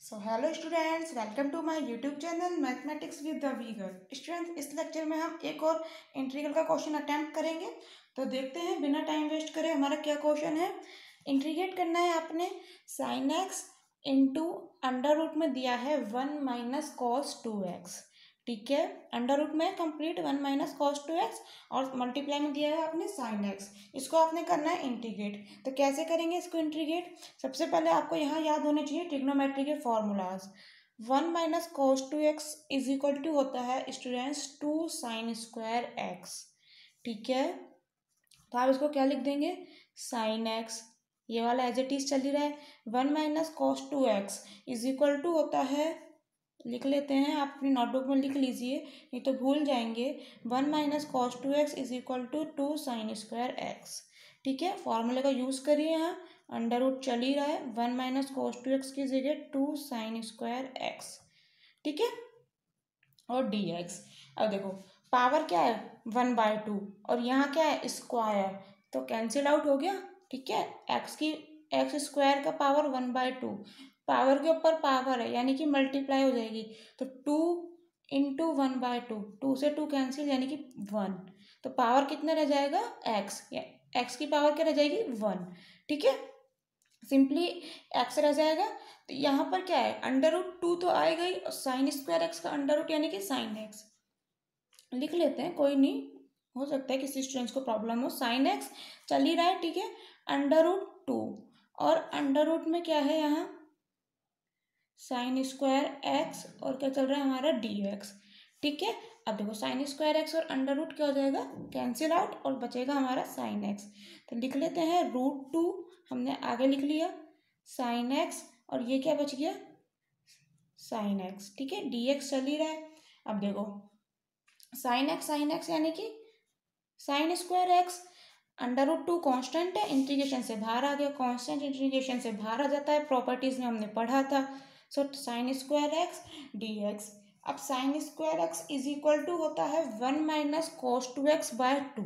So hello students, welcome to my YouTube channel mathematics with the वीगर। Students, इस lecture में हम एक और इंटीग्रल का क्वेश्चन अटेम्प्ट करेंगे। तो देखते हैं बिना टाइम वेस्ट करे हमारा क्या क्वेश्चन है। इंटीग्रेट करना है आपने sine x into under root में दिया है 1 - cos 2x। ठीक है, अंडर रूट में कंप्लीट 1 - cos 2x और मल्टीप्लाई में दिया है आपने साइन एक्स। इसको आपने करना है इंटीग्रेट। तो कैसे करेंगे इसको इंटीग्रेट? सबसे पहले आपको यहाँ याद होने चाहिए ट्रिग्नोमेट्री के formulas. 1 - cos 2x is equal to होता है स्टूडेंट्स 2 sin² x। ठीक है, तो आप इसको क्या लिख देंगे? साइन एक्स, ये वाला एज इट इज चल ही रहा है। 1 - cos 2x is equal to होता है, लिख लेते हैं, आप अपनी नोटबुक में लिख लीजिए, नहीं तो भूल जाएंगे। 1 - cos 2x is equal to 2 sin²x। ठीक है, फॉर्मूले का यूज़ करिए। यहाँ अंडर रूट चल ही रहा है, 1 - cos 2x की जगह 2 sin²x। ठीक है, और dx। अब देखो पावर क्या है 1/2 और यहाँ क्या है स्क्वायर, तो कैंसिल आउट हो गया। ठीक है, एक्स स्क्वायर का पावर 1/2, पावर के ऊपर पावर है यानी कि मल्टीप्लाई हो जाएगी। तो 2 इंटू 1/2, 2 से 2 कैंसिल यानी कि 1। तो पावर कितना रह जाएगा एक्स, एक्स की पावर क्या रह जाएगी 1। ठीक है, सिंपली एक्स रह जाएगा। तो यहाँ पर क्या है अंडर रूट 2 तो आएगा ही, और sin²x का अंडर रूट यानी कि साइन एक्स लिख लेते हैं, कोई नहीं, हो सकता है किसी स्टूडेंट्स को प्रॉब्लम हो। साइन एक्स चल ही रहा है। ठीक है, अंडर रूट 2 और अंडर रूट में क्या है यहाँ sin²x और क्या चल रहा है हमारा dx। ठीक है, अब देखो sin²x और अंडर रूट क्या हो जाएगा कैंसिल आउट और बचेगा हमारा साइन एक्स। तो लिख लेते हैं √2, हमने आगे लिख लिया साइन एक्स और ये क्या बच गया साइन एक्स। ठीक है, dx चल ही रहा है। अब देखो साइन एक्स यानी कि sin²x, अंडर रूट 2 कॉन्स्टेंट है, इंटीग्रेशन से बाहर आ गया, कॉन्स्टेंट इंटीग्रेशन से बाहर आ जाता है, प्रॉपर्टीज में हमने पढ़ा था। सो sin²x dx। अब sin²x इज इक्वल टू होता है 1 - cos 2x/2।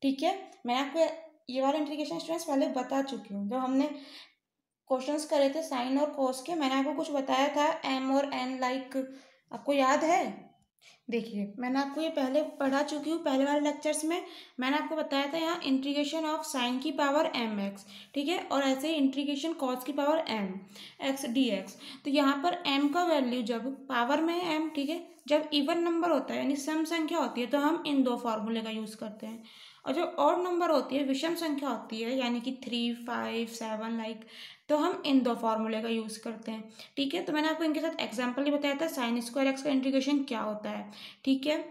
ठीक है, मैं आपको ये वाला इंटीग्रेशन स्टूडेंट्स पहले बता चुकी हूँ। जब हमने क्वेश्चंस करे थे साइन और कोस के, मैंने आपको कुछ बताया था एम और एन लाइक, आपको याद है? देखिए मैंने आपको ये पहले पढ़ा चुकी हूँ, पहले वाले लेक्चर्स में मैंने आपको बताया था यहाँ इंटीग्रेशन ऑफ साइन की पावर एम एक्स। ठीक है, और ऐसे ही इंटीग्रेशन कॉस की power m x d x. तो यहाँ पर एम का वैल्यू जब पावर में है एम, ठीक है, जब इवन नंबर होता है यानी सम संख्या होती है तो हम इन दो फॉर्मूले का यूज़ करते हैं। और जो ऑड नंबर होती है, विषम संख्या होती है यानी कि 3, 5, 7 लाइक, तो हम इन दो फॉर्मूले का यूज़ करते हैं। ठीक है, तो मैंने आपको इनके साथ एग्जाम्पल ही बताया था sin²x का इंटीग्रेशन क्या होता है। ठीक है,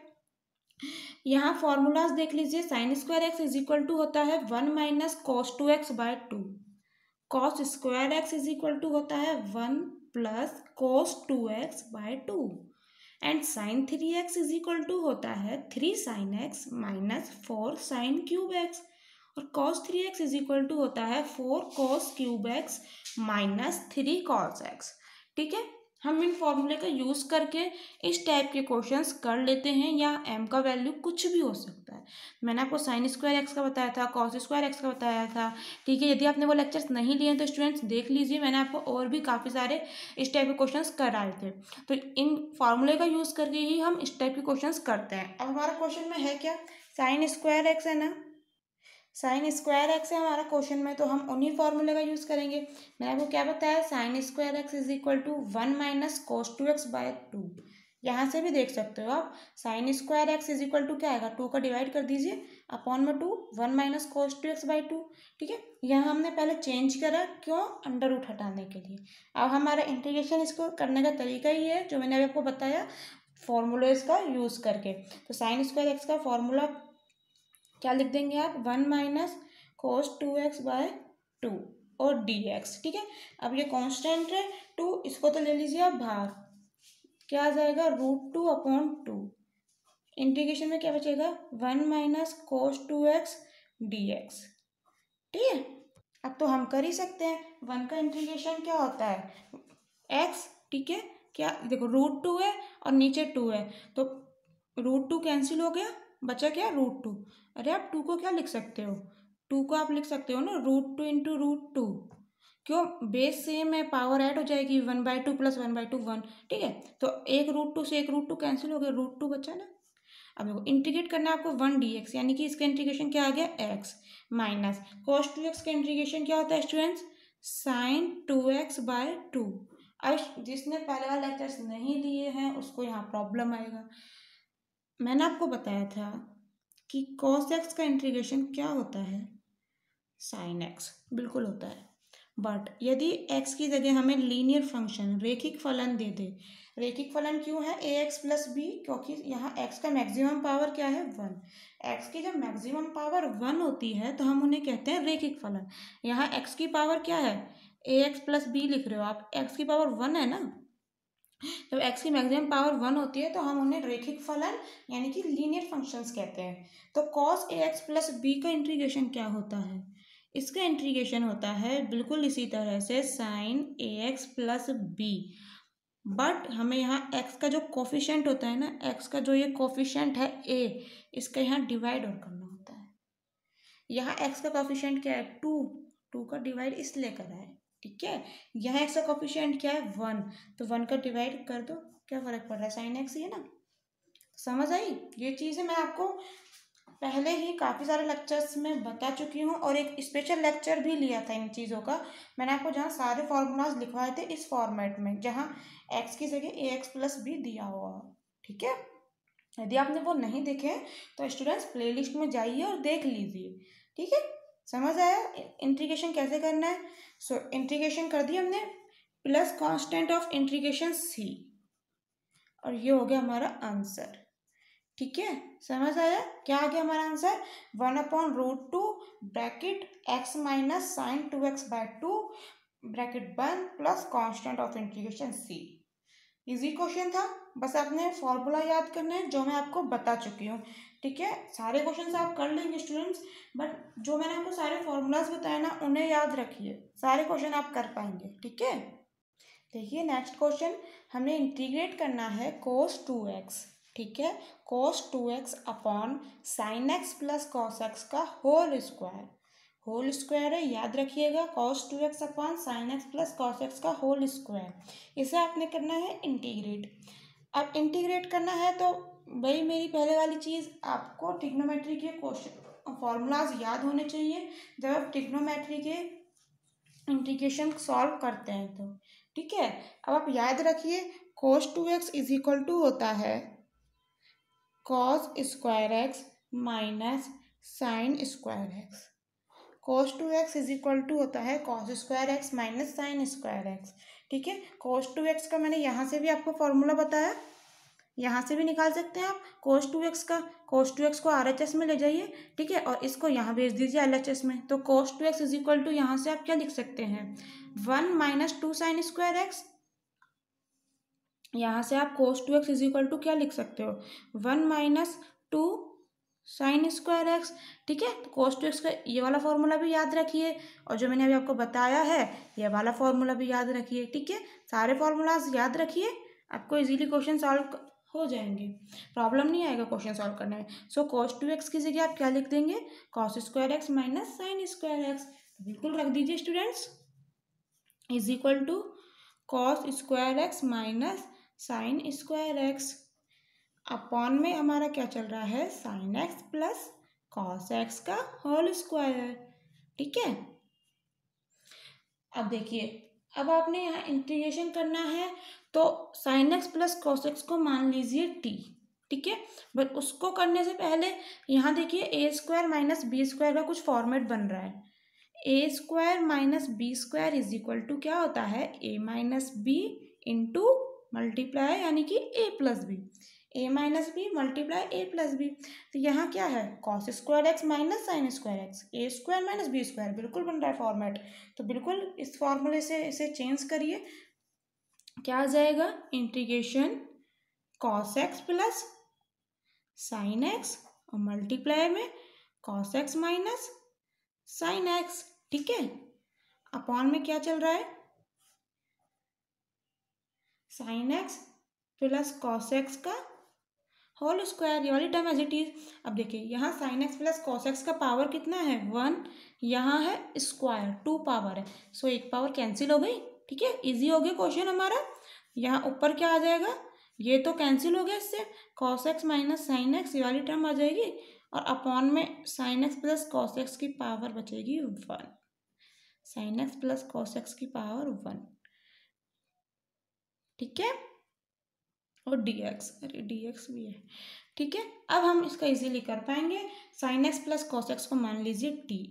यहाँ फॉर्मूलाज देख लीजिए। sin²x इज इक्वल टू होता है 1 - cos 2x/2। cos²x is equal to होता है 1 + cos 2x/2। And sin3x is equal to होता है 3 sin x - 4 sin³ x। और cos3x इज इक्वल टू होता है 4 cos³ x - 3 cos x। ठीक है, हम इन फॉर्मूले का यूज़ करके इस टाइप के क्वेश्चंस कर लेते हैं, या m का वैल्यू कुछ भी हो सकता है। मैंने आपको sin²x का बताया था, cos²x का बताया था। ठीक है, यदि आपने वो लेक्चर्स नहीं लिए हैं तो स्टूडेंट्स देख लीजिए, मैंने आपको और भी काफ़ी सारे इस टाइप के क्वेश्चंस कराए थे। तो इन फॉर्मूले का यूज़ करके ही हम इस टाइप के क्वेश्चंस करते हैं। अब हमारा क्वेश्चन में है क्या, sin²x है ना, sin²x है हमारा क्वेश्चन में, तो हम उन्हीं फॉर्मूले का यूज़ करेंगे। मैंने आपको क्या बताया, sin²x is equal to 1 - cos 2x/2। यहाँ से भी देख सकते हो आप, sin²x इज इक्वल टू क्या आएगा, 2 का डिवाइड कर दीजिए अपॉन में 2, 1 - cos 2x/2। ठीक है, यहाँ हमने पहले चेंज करा, क्यों, अंडर रूट हटाने के लिए। अब हमारा इंटीग्रेशन इसको करने का तरीका ही है जो मैंने अभी आपको बताया, फॉर्मूलेज का यूज़ करके। तो sin²x का फॉर्मूला क्या लिख देंगे आप, 1 - cos 2x/2 और dx। ठीक है, अब ये कांस्टेंट है 2, इसको तो ले लीजिए आप बाहर, क्या आ जाएगा √2/2। इंटीग्रेशन में क्या बचेगा 1 - cos 2x dx। ठीक है, अब तो हम कर ही सकते हैं। 1 का इंटीग्रेशन क्या होता है x। ठीक है, क्या देखो √2 है और नीचे 2 है, तो √2 कैंसिल हो गया, बचा क्या √2। अरे आप 2 को क्या लिख सकते हो, 2 को आप लिख सकते हो ना √2 × √2। क्यों, बेस सेम है, पावर ऐड हो जाएगी, 1/2 प्लस 1/2 1, ठीक है। तो एक √2 से एक √2 कैंसिल हो गया, √2 बचा ना। अब देखो इंटीग्रेट करना है आपको 1 dx, यानी कि इसका इंटीग्रेशन क्या आ गया, x माइनस cos 2x का इंटीग्रेशन क्या होता है स्टूडेंट्स, sin 2x/2। अब जिसने पहले वाले लेक्चर्स नहीं लिए हैं उसको यहाँ प्रॉब्लम आएगा। मैंने आपको बताया था कि cos x का इंटीग्रेशन क्या होता है, sin x बिल्कुल होता है। बट यदि x की जगह हमें लीनियर फंक्शन रेखिक फलन दे दे, रेखिक फलन क्यों है ax प्लस बी, क्योंकि यहाँ x का मैक्सिमम पावर क्या है 1। x की जब मैक्सिमम पावर 1 होती है तो हम उन्हें कहते हैं रेखिक फलन। यहाँ x की पावर क्या है, ax प्लस बी लिख रहे हो आप, x की पावर 1 है ना। जब x की मैक्सिमम पावर 1 होती है तो हम उन्हें रेखिक फलन यानी कि लीनियर फंक्शंस कहते हैं। तो cos ax प्लस बी का इंटीग्रेशन क्या होता है, इसका इंटीग्रेशन होता है बिल्कुल इसी तरह से sin ax plus b. But हमें यहाँ x का जो कोफिशिएंट होता है ना, x का जो ये कोफिशिएंट है a, इसका यहाँ डिवाइड और करना होता है। यहाँ x का कोफिशिएंट क्या है 2, 2 का डिवाइड इसलिए करा है, ठीक है। यहाँ x का कोफिशिएंट क्या है 1, तो 1 का डिवाइड कर दो, क्या फर्क पड़ रहा है, साइन x ही है ना। समझ आई ये चीज़ें मैं आपको पहले ही काफ़ी सारे लेक्चर्स में बता चुकी हूँ, और एक स्पेशल लेक्चर भी लिया था इन चीज़ों का। मैंने आपको जहाँ सारे फार्मूलाज लिखवाए थे इस फॉर्मेट में, जहाँ x की जगह ax प्लस बी दिया हुआ, ठीक है। यदि आपने वो नहीं देखे तो स्टूडेंट्स प्लेलिस्ट में जाइए और देख लीजिए, ठीक है। समझ आया इंटीग्रेशन कैसे करना है। सो इंटीग्रेशन कर दिया हमने, plus constant of integration c, और ये हो गया हमारा आंसर, ठीक है। समझ आया क्या आ गया हमारा answer, 1/√2 bracket x minus sine 2x/2 bracket 1 plus constant of integration c। Easy question था, बस आपने फॉर्मूला याद करना है जो मैं आपको बता चुकी हूँ, ठीक है। सारे क्वेश्चन आप कर लेंगे स्टूडेंट्स, बट जो मैंने आपको सारे फॉर्मूलाज बताए ना उन्हें याद रखिए, सारे क्वेश्चन आप कर पाएंगे, ठीक है। देखिए नेक्स्ट क्वेश्चन, हमें इंटीग्रेट करना है cos 2x, ठीक है, cos 2x upon sine x plus cos x का होल स्क्वायर, होल स्क्वायर है याद रखिएगा, cos 2x upon sine x plus cos x का होल स्क्वायर, इसे आपने करना है इंटीग्रेट। अब इंटीग्रेट करना है तो भाई मेरी पहले वाली चीज़, आपको ट्रिग्नोमेट्री के क्वेश्चन फॉर्मूलाज याद होने चाहिए जब आप ट्रिग्नोमेट्री के इंटीग्रेशन सॉल्व करते हैं तो, ठीक है। अब आप याद रखिए cos 2x is equal to होता है cos square x minus sine square x, cos 2x is equal to होता है cos square x minus sine square x, ठीक है। cos 2x का मैंने यहाँ से भी आपको फॉर्मूला बताया, यहाँ से भी निकाल सकते हैं आप cos 2x का, cos 2x को RHS में ले जाइए, ठीक है, और इसको यहाँ भेज दीजिए LHS में, तो cos 2x is equal to यहाँ से आप क्या लिख सकते हैं 1 माइनस 2 साइन स्क्वायर एक्स, यहाँ से आप cos 2x is equal to क्या लिख सकते हो 1 माइनस 2 साइन स्क्वायर एक्स, ठीक है। तो cos 2x का ये वाला फॉर्मूला भी याद रखिए, और जो मैंने अभी आपको बताया है ये वाला फॉर्मूला भी याद रखिए, ठीक है। सारे फॉर्मूलाज याद रखिए, आपको इजीली क्वेश्चन सॉल्व हो जाएंगे, प्रॉब्लम नहीं आएगा क्वेश्चन सॉल्व करने में। सो cos 2x की जगह आप क्या लिख देंगे cos square x minus sine square x, बिल्कुल रख दीजिए students, is equal to cos square x minus sine square x, upon में हमारा क्या चल रहा है sine x plus cos x का होल स्क्वायर, ठीक है। अब देखिए, अब आपने यहाँ इंटीग्रेशन करना है तो sign x plus cos x को मान लीजिए t, ठीक है। बट उसको करने से पहले यहाँ देखिए A square minus B square का कुछ फॉर्मेट बन रहा है, A square minus B square is equal to क्या होता है A minus B into multiply यानी कि A plus B, A minus B multiply A plus B. तो यहाँ क्या है cos square x minus sine square X, A square minus B square, बिल्कुल बन रहा है फॉर्मेट। तो बिल्कुल इस फॉर्मूले से इसे चेंज करिए, क्या आ जाएगा integration cos x plus sine x और मल्टीप्लाई में cos x minus sine x, ठीक है। अपॉन में क्या चल रहा है sine x plus cos x का होल स्क्वायर, ये वाली टर्म एज इट इज। अब देखिए यहाँ sign x plus cos x का पावर कितना है 1, यहाँ है स्क्वायर 2 पावर है, सो एक पावर कैंसिल हो गई। ठीक है, इजी हो गया क्वेश्चन हमारा। यहाँ ऊपर क्या आ जाएगा, ये तो कैंसिल हो गया इससे, cos x minus sine x, ये वाली टर्म आ जाएगी, और अपॉन में sign x plus cos x की पावर बचेगी 1, sign x plus cos x की पावर 1। ठीक है, और डी एक्स, अरे डी एक्स भी है। ठीक है, अब हम इसका इजीली कर पाएंगे। Sine x plus cos x को मान लीजिए t,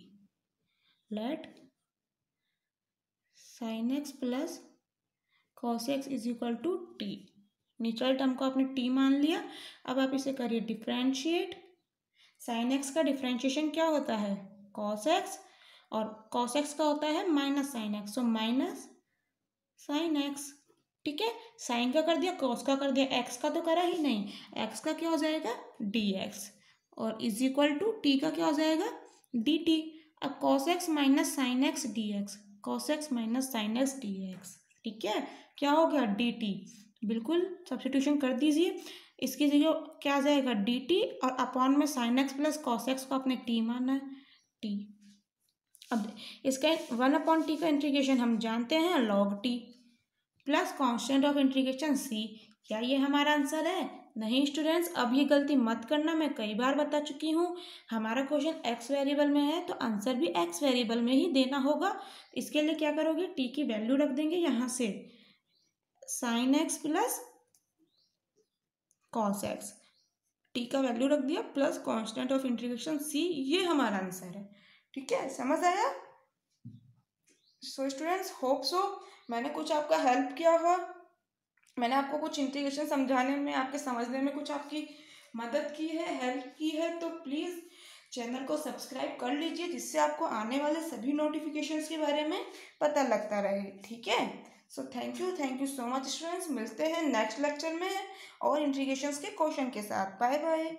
let sine x plus cos x is equal to t. नीचे टर्म को आपने टी मान लिया। अब आप इसे करिए डिफ्रेंशिएट। साइन एक्स का डिफ्रेंशिएशन क्या होता है, कॉस एक्स, और कॉस एक्स का होता है minus sine x, so minus sine x. ठीक है, साइन का कर दिया, कॉस का कर दिया, एक्स का तो करा ही नहीं, एक्स का क्या हो जाएगा डी एक्स, और इज इक्वल टू टी का क्या हो जाएगा डी टी। अब cos x minus sine x d x, cos x minus sine x d x. ठीक है, क्या हो गया डी टी, बिल्कुल सब्स्टिट्यूशन कर दीजिए। इसकी जगह क्या आ जाएगा डी टी, और अपॉन में sign x plus cos x को आपने टी माना है, टी। अब इसका 1/t का इंटीग्रेशन हम जानते हैं log t plus constant of integration c। क्या ये हमारा आंसर है? नहीं स्टूडेंट्स, अब ये गलती मत करना, मैं कई बार बता चुकी हूँ। हमारा क्वेश्चन x वेरिएबल में है तो आंसर भी x वेरिएबल में ही देना होगा। इसके लिए क्या करोगे, t की वैल्यू रख देंगे यहाँ से, sign x plus cos x, T का वैल्यू रख दिया plus constant of integration c, ये हमारा आंसर है। ठीक है, समझ आया? सो स्टूडेंट्स, होप सो मैंने कुछ आपका हेल्प किया होगा, मैंने आपको कुछ इंटीग्रेशन समझाने में, आपके समझने में कुछ आपकी मदद की है, हेल्प की है। तो प्लीज़ चैनल को सब्सक्राइब कर लीजिए, जिससे आपको आने वाले सभी नोटिफिकेशंस के बारे में पता लगता रहे। ठीक है, so thank you so much students. मिलते हैं नेक्स्ट लेक्चर में और इंटीग्रेशंस के क्वेश्चन के साथ। Bye bye.